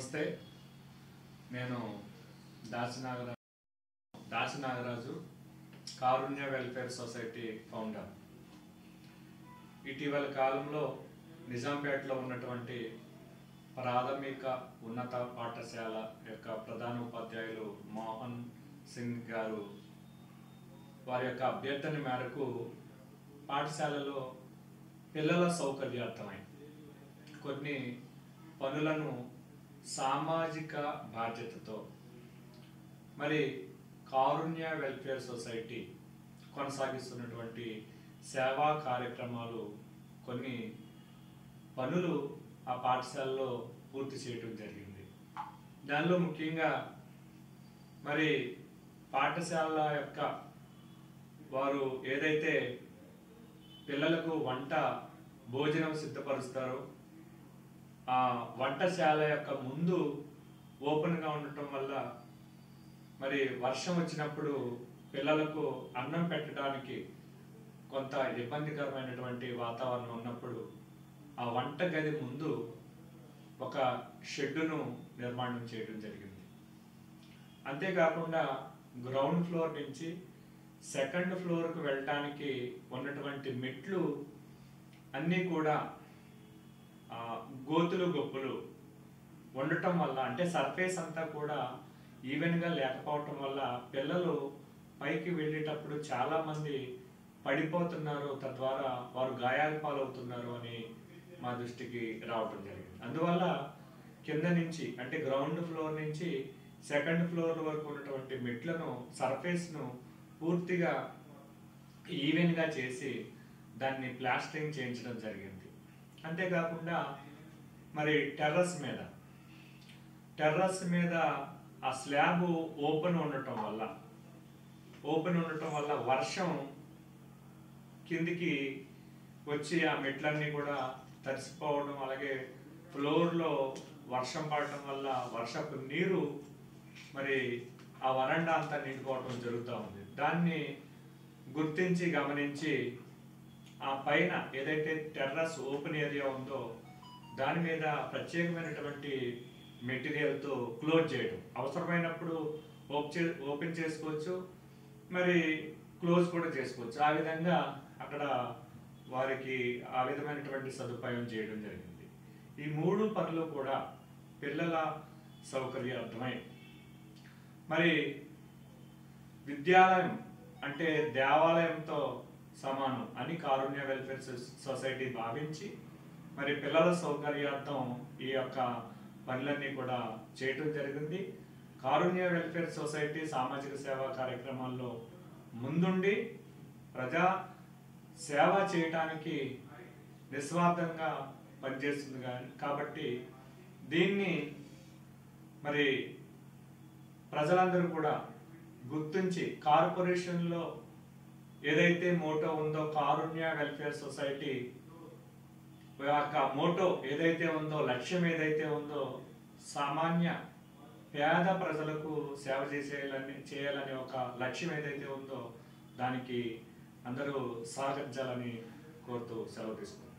నమస్తే. నేను దాసి నాగరాజు, కారుణ్య welfare society founder. ఇటీవల కాలంలో నిజాంపేటలో ఉన్నటువంటి ప్రాథమిక ఉన్నత పాఠశాల యొక్క ప్రధాన ఉపాధ్యాయులు మోహన్ సింగ్ గారు వారి యొక్క అభ్యర్థన మేరకు పాఠశాలలో పిల్లల సౌకర్యార్థమై కొన్ని పనులను సామాజిక బాధ్యతతో మరి కారుణ్య వెల్ఫేర్ సొసైటీ కొనసాగిస్తున్నటువంటి సేవా కార్యక్రమాలు కొన్ని పనులు ఆ పాఠశాలలో పూర్తి చేయడం జరిగింది. దానిలో ముఖ్యంగా మరి పాఠశాల యొక్క వారు ఏదైతే పిల్లలకు భోజనం సిద్ధపరుస్తారో ఆ వంటశాల యొక్క ముందు ఓపెన్గా ఉండటం వల్ల మరి వర్షం వచ్చినప్పుడు పిల్లలకు అన్నం పెట్టడానికి కొంత ఇబ్బందికరమైనటువంటి వాతావరణం ఉన్నప్పుడు ఆ వంట గది ముందు ఒక షెడ్డును నిర్మాణం చేయడం జరిగింది. అంతేకాకుండా గ్రౌండ్ ఫ్లోర్ నుంచి సెకండ్ ఫ్లోర్కు వెళ్ళడానికి ఉన్నటువంటి మెట్లు అన్నీ కూడా గోతులు గొప్పులు ఉండటం వల్ల, అంటే సర్ఫేస్ అంతా కూడా ఈవెన్గా లేకపోవటం వల్ల పిల్లలు పైకి వెళ్ళేటప్పుడు చాలామంది పడిపోతున్నారు, తద్వారా వారు గాయాల పాలవుతున్నారు అని మా దృష్టికి రావటం జరిగింది. అందువల్ల కింద నుంచి అంటే గ్రౌండ్ ఫ్లోర్ నుంచి సెకండ్ ఫ్లోర్ వరకు ఉన్నటువంటి మెట్లను సర్ఫేస్ను పూర్తిగా ఈవెన్గా చేసి దాన్ని ప్లాస్టరింగ్ చేయించడం జరిగింది. అంతేకాకుండా మరి టెర్రస్ మీద ఆ స్లాబ్ ఓపెన్ ఉండటం వల్ల వర్షం కిందికి వచ్చి ఆ మెట్లన్నీ కూడా తడిసిపోవడం, అలాగే ఫ్లోర్లో వర్షం పడటం వల్ల వర్షపు నీరు మరి ఆ వరండా అంతా నిండిపోవడం జరుగుతూ ఉంది. దాన్ని గుర్తించి గమనించి ఆ పైన ఏదైతే టెర్రస్ ఓపెన్ ఏరియా ఉందో దాని మీద ప్రత్యేకమైనటువంటి మెటీరియల్తో క్లోజ్ చేయడం, అవసరమైనప్పుడు ఓపెన్ చేసుకోవచ్చు, మరి క్లోజ్ కూడా చేసుకోవచ్చు. ఆ విధంగా అక్కడ వారికి ఆ విధమైనటువంటి సదుపాయం చేయడం జరిగింది. ఈ మూడు పనులు కూడా పిల్లల సౌకర్యార్థమై మరి విద్యాలయం అంటే దేవాలయంతో సమానం అని కారుణ్య వెల్ఫేర్ సొసైటీ భావించి మరి పిల్లల సౌకర్యార్థం ఈ యొక్క పనులన్నీ కూడా చేయటం జరిగింది. కారుణ్య వెల్ఫేర్ సొసైటీ సామాజిక సేవా కార్యక్రమాల్లో ముందుండి ప్రజా సేవ చేయటానికి నిస్వార్థంగా పనిచేస్తుంది కాబట్టి దీన్ని మరి ప్రజలందరూ కూడా గుర్తించి కార్పొరేషన్లో ఏదైతే మోటో ఉందో కారుణ్య వెల్ఫేర్ సొసైటీ యొక్క మోటో ఏదైతే ఉందో, లక్ష్యం ఏదైతే ఉందో, సామాన్య పేద ప్రజలకు సేవ చేయాలనే ఒక లక్ష్యం ఏదైతే ఉందో దానికి అందరూ సహకరించాలని కోరుతూ సెలవు తీసుకుంటారు.